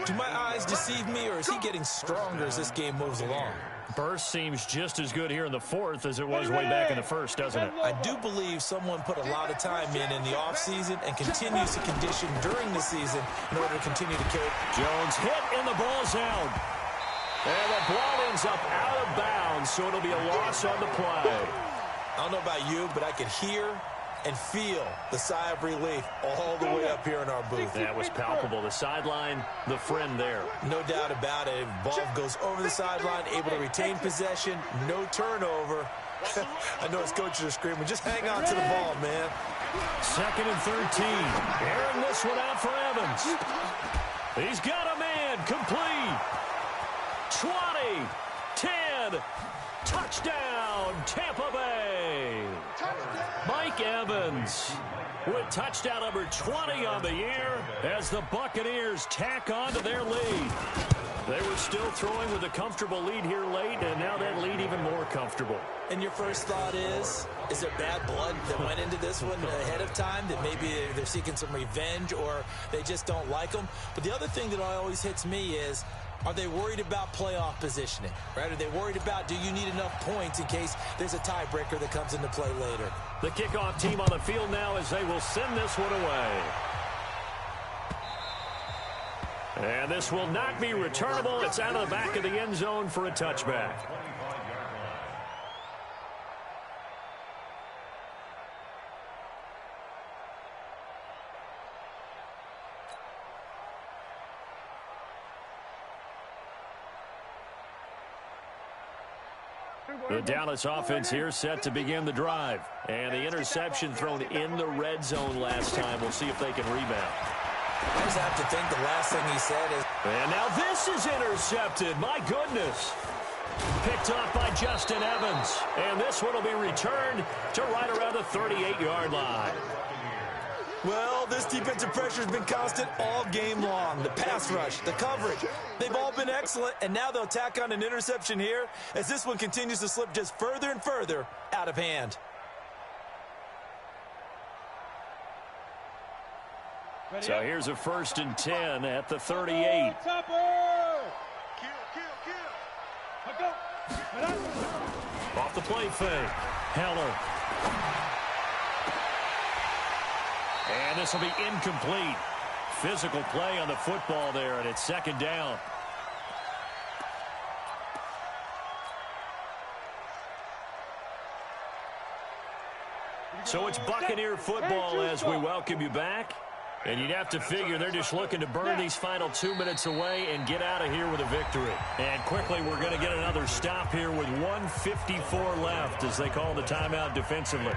Do my eyes deceive me, or is he getting stronger as this game moves along? Burst seems just as good here in the 4th as it was way back in the 1st, doesn't it? I do believe someone put a lot of time in the offseason and continues to condition during the season in order to continue to carry. Jones hit, and the ball's out. And the ball ends up out of bounds, so it'll be a loss on the play. I don't know about you, but I could hear and feel the sigh of relief all the way up here in our booth. That was palpable. The sideline, the friend there. No doubt about it. Ball goes over the sideline, able to retain possession, no turnover. I know his coaches are screaming, just hang on to the ball, man. 2nd and 13. Airing this one out for Evans. He's got a man. Complete. 20. 10. Touchdown, Tampa Bay. Mike Evans with touchdown number 20 on the year as the Buccaneers tack on to their lead. They were still throwing with a comfortable lead here late, and now that lead even more comfortable. And your first thought is there bad blood that went into this one ahead of time, that maybe they're seeking some revenge or they just don't like them? But the other thing that always hits me is, are they worried about playoff positioning, right? Are they worried about, do you need enough points in case there's a tiebreaker that comes into play later? The kickoff team on the field now as they will send this one away. And this will not be returnable. It's out of the back of the end zone for a touchback. The Dallas offense here set to begin the drive. And the interception thrown in the red zone last time. We'll see if they can rebound. I just have to think the last thing he said is... And now this is intercepted. My goodness. Picked off by Justin Evans. And this one will be returned to right around the 38-yard line. Well, this defensive pressure has been constant all game long. The pass rush, the coverage, they've all been excellent. And now they'll tack on an interception here as this one continues to slip just further and further out of hand. So here's a 1st and 10 at the 38. Off the play fake. Heller. And this will be incomplete. Physical play on the football there, and it's 2nd down. So it's Buccaneer football as we welcome you back. And you'd have to figure they're just looking to burn these final 2 minutes away and get out of here with a victory. And quickly, we're going to get another stop here with 1:54 left as they call the timeout defensively.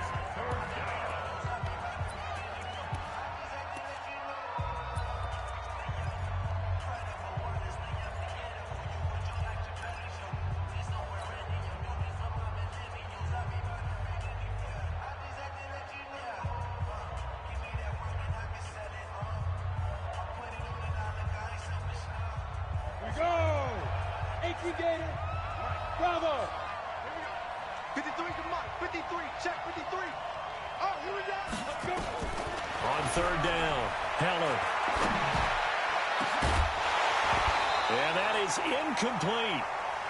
Bravo! 53 to Mike. 53. Check 53. Oh, here we go. Let's go. On 3rd down, Heller. And that is incomplete.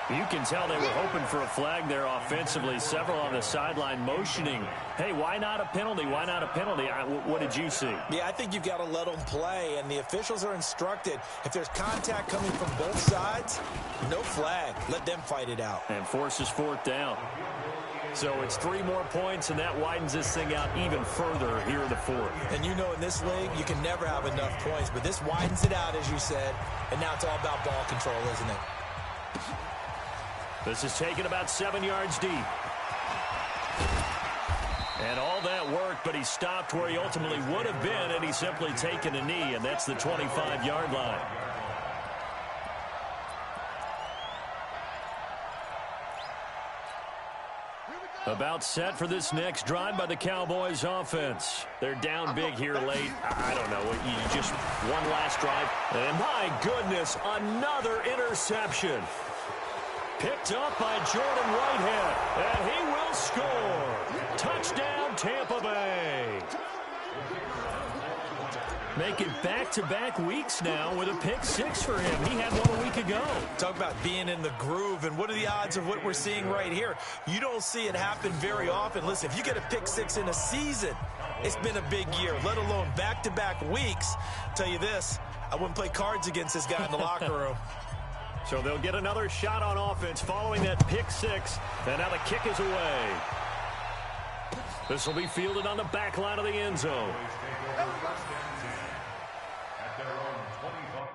You can tell they were hoping for a flag there offensively. Several on the sideline motioning. Hey, why not a penalty? Why not a penalty? What did you see? Yeah, I think you've got to let them play, and the officials are instructed. If there's contact coming from both sides, no flag. Let them fight it out. And forces 4th down. So it's 3 more points, and that widens this thing out even further here in the 4th. And you know in this league, you can never have enough points, but this widens it out, as you said, and now it's all about ball control, isn't it? This is taken about 7 yards deep. And all that work, but he stopped where he ultimately would have been, and he's simply taken a knee, and that's the 25-yard line. About set for this next drive by the Cowboys offense. They're down big here late. I don't know. You just one last drive. And my goodness, another interception. Picked up by Jordan Whitehead, and he will score. Touchdown, Tampa Bay. Making back-to-back weeks now with a pick 6 for him. He had one a week ago. Talk about being in the groove, and what are the odds of what we're seeing right here? You don't see it happen very often. Listen, if you get a pick 6 in a season, it's been a big year, let alone back-to-back weeks. Tell you this, I wouldn't play cards against this guy in the locker room. So they'll get another shot on offense following that pick six. And now the kick is away. This will be fielded on the back line of the end zone. At their own 25.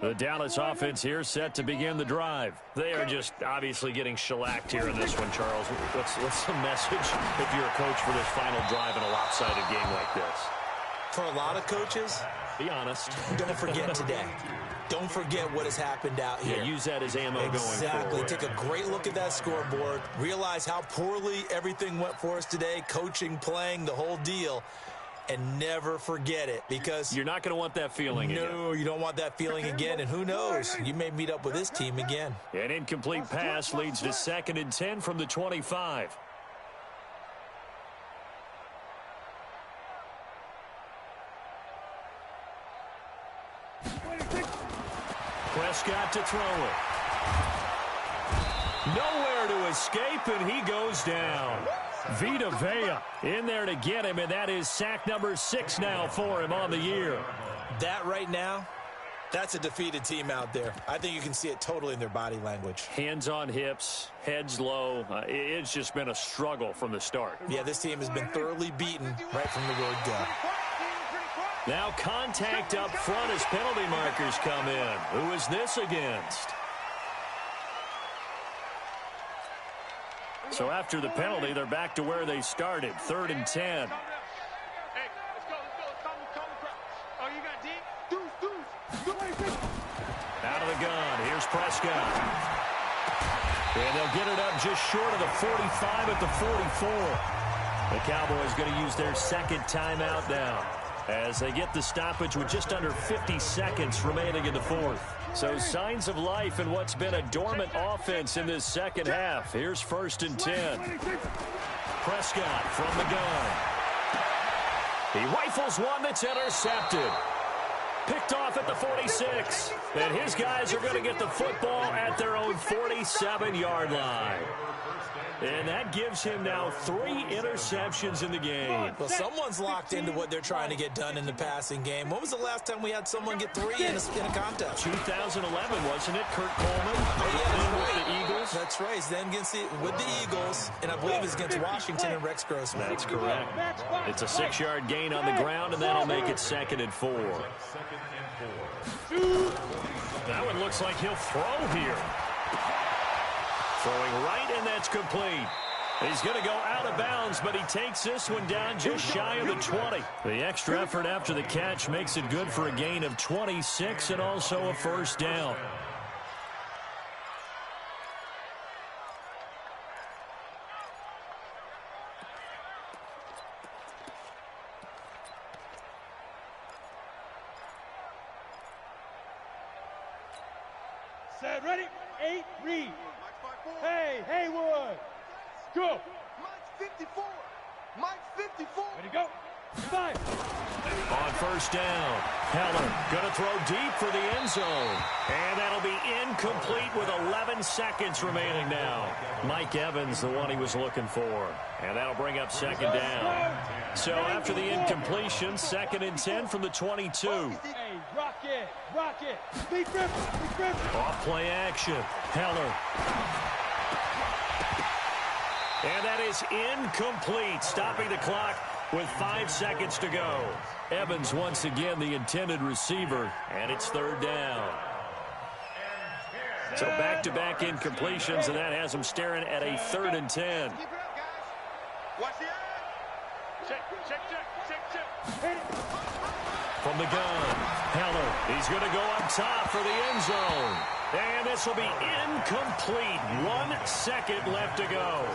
The Dallas offense here set to begin the drive. They are just obviously getting shellacked here in this one, Charles. What's the message if you're a coach for this final drive in a lopsided game like this? For a lot of coaches, be honest. Don't forget today. Don't forget what has happened out here. Yeah, use that as ammo going forward. Exactly. Take a great look at that scoreboard. Realize how poorly everything went for us today. Coaching, playing, the whole deal. And never forget it, because you're not going to want that feeling again. No, you don't want that feeling again. And who knows? You may meet up with this team again. An incomplete pass leads to 2nd and 10 from the 25. Prescott to throw it. Nowhere to escape, and he goes down. Vita Vea in there to get him, and that is sack number 6 now for him on the year. That right now, that's a defeated team out there. I think you can see it totally in their body language. Hands on hips, heads low. It's just been a struggle from the start. Yeah, this team has been thoroughly beaten right from the word go. Now contact up front as penalty markers come in. Who is this against? So after the penalty, they're back to where they started, 3rd and 10. Hey, let's go. Calm the crowd. Oh, you got D? Deuce. Out of the gun. Here's Prescott. And they'll get it up just short of the 45 at the 44. The Cowboys going to use their 2nd timeout now as they get the stoppage with just under 50 seconds remaining in the 4th. So signs of life in what's been a dormant offense in this second half. Here's 1st and 10. Prescott from the gun. He rifles one that's intercepted. Picked off at the 46. And his guys are going to get the football at their own 47-yard line. And that gives him now 3 interceptions in the game. Well, someone's locked into what they're trying to get done in the passing game. When was the last time we had someone get 3 in a contest? 2011, wasn't it? Kurt Coleman. With the Eagles. That's right. He's then with the Eagles, and I believe it's against Washington and Rex Grossman. That's correct. It's a 6-yard gain on the ground, and that'll make it 2nd and 4. That one looks like he'll throw here. Throwing right, and that's complete. He's going to go out of bounds, but he takes this one down just shy of the 20. The extra effort after the catch makes it good for a gain of 26 and also a 1st down. Set, ready, 8, read. Hey, Haywood. Go. Mike's 54. Mike's 54. Ready, go. 5. On 1st down, Heller going to throw deep for the end zone. And that'll be incomplete with 11 seconds remaining now. Mike Evans, the one he was looking for. And that'll bring up 2nd down. So after the incompletion, 2nd and 10 from the 22. Hey, rock it. Be grip. Off play action, Heller. And that is incomplete, stopping the clock with 5 seconds to go. Evans once again the intended receiver, and it's 3rd down. So back-to-back incompletions, and that has him staring at a 3rd and 10. Keep it up, guys. Watch the eye. Check. From the gun, Heller, he's going to go up top for the end zone. And this will be incomplete. 1 second left to go.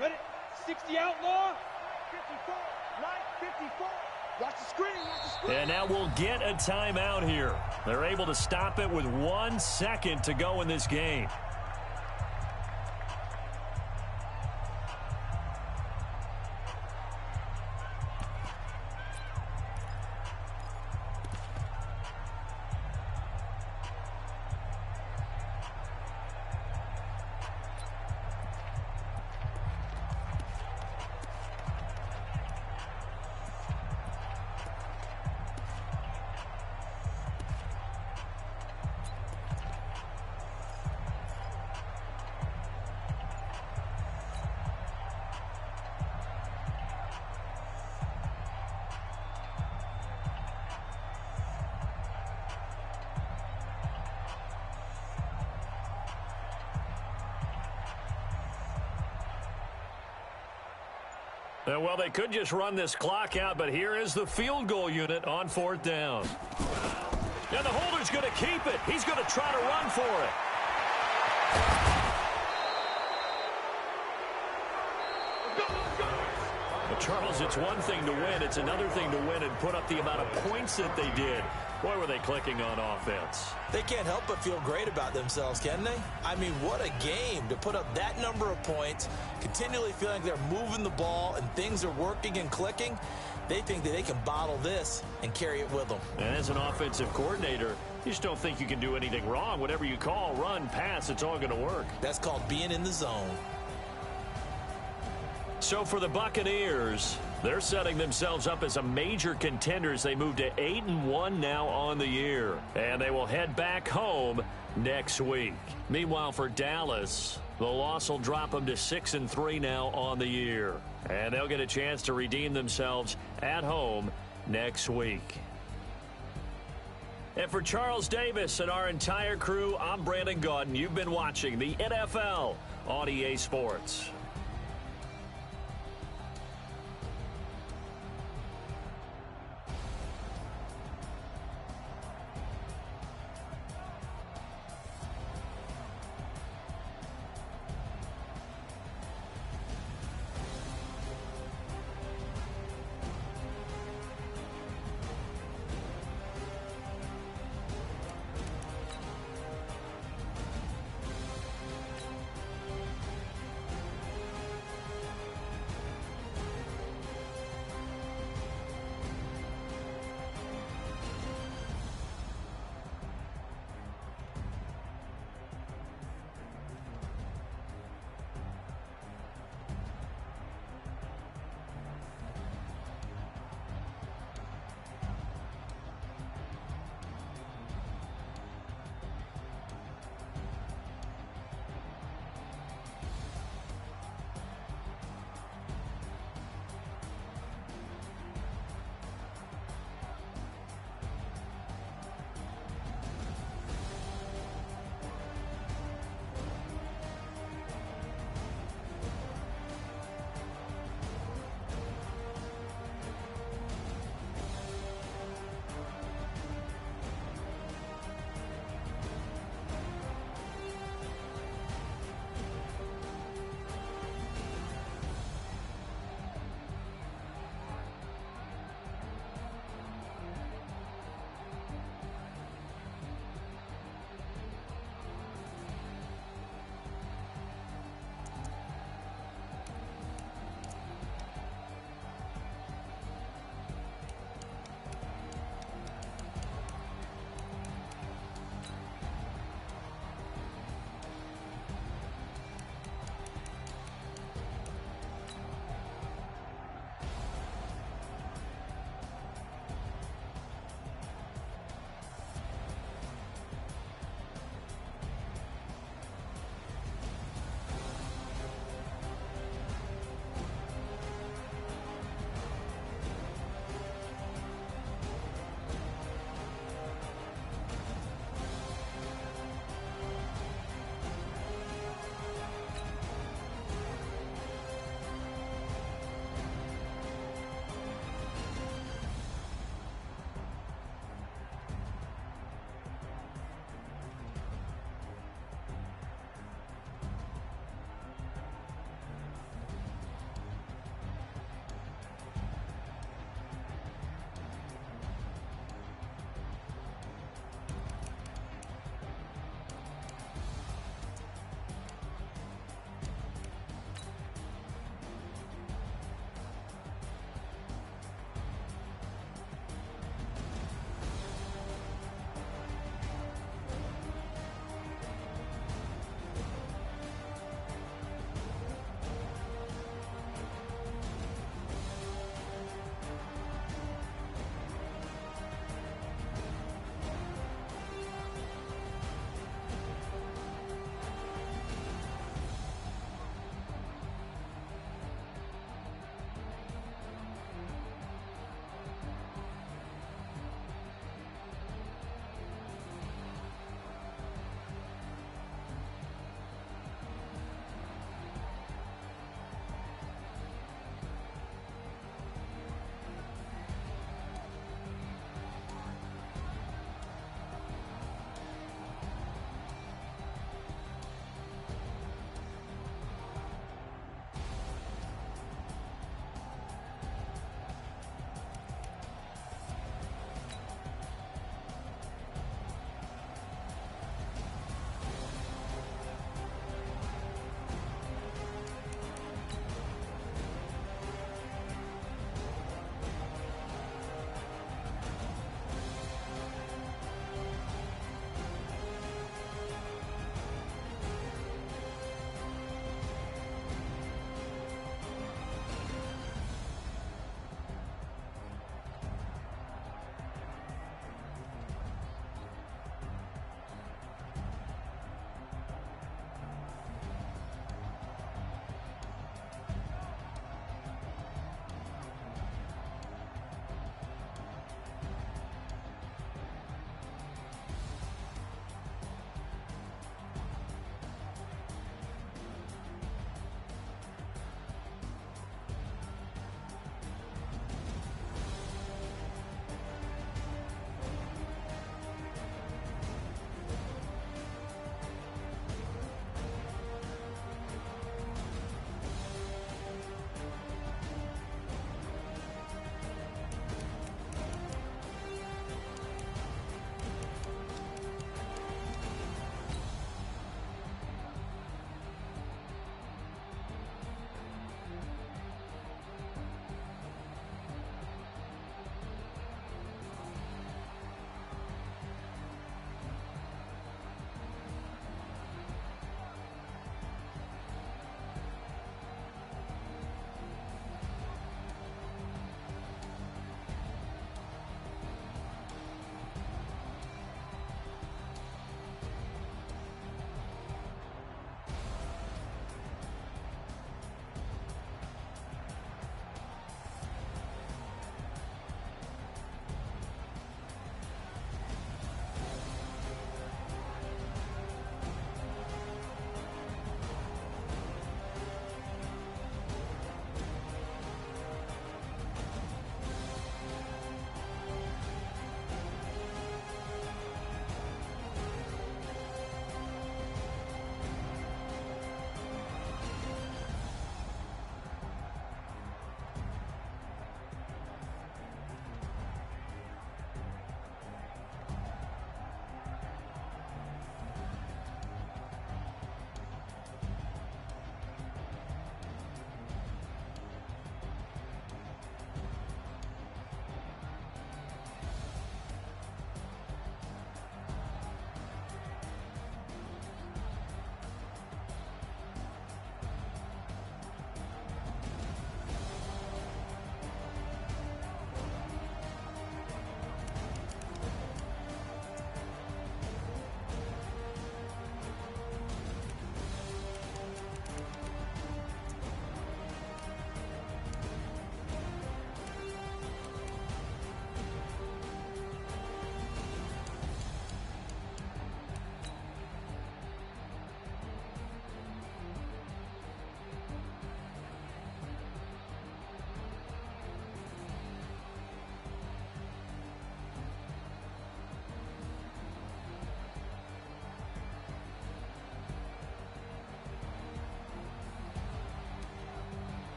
Ready? 60 outlaw. 54. Line 54. Watch the screen. Watch the screen. And now we'll get a timeout here. They're able to stop it with 1 second to go in this game. Well, they could just run this clock out, but here is the field goal unit on 4th down. And the holder's going to keep it. He's going to try to run for it. But Charles, it's one thing to win. It's another thing to win and put up the amount of points that they did. Boy, were they clicking on offense. They can't help but feel great about themselves, can they? I mean, what a game to put up that number of points, continually feeling they're moving the ball and things are working and clicking. They think that they can bottle this and carry it with them. And as an offensive coordinator, you just don't think you can do anything wrong. Whatever you call, run, pass, it's all going to work. That's called being in the zone. So for the Buccaneers, they're setting themselves up as a major contender as they move to 8-1 now on the year. And they will head back home next week. Meanwhile, for Dallas, the loss will drop them to 6-3 now on the year. And they'll get a chance to redeem themselves at home next week. And for Charles Davis and our entire crew, I'm Brandon Gaudin. You've been watching the NFL on EA Sports.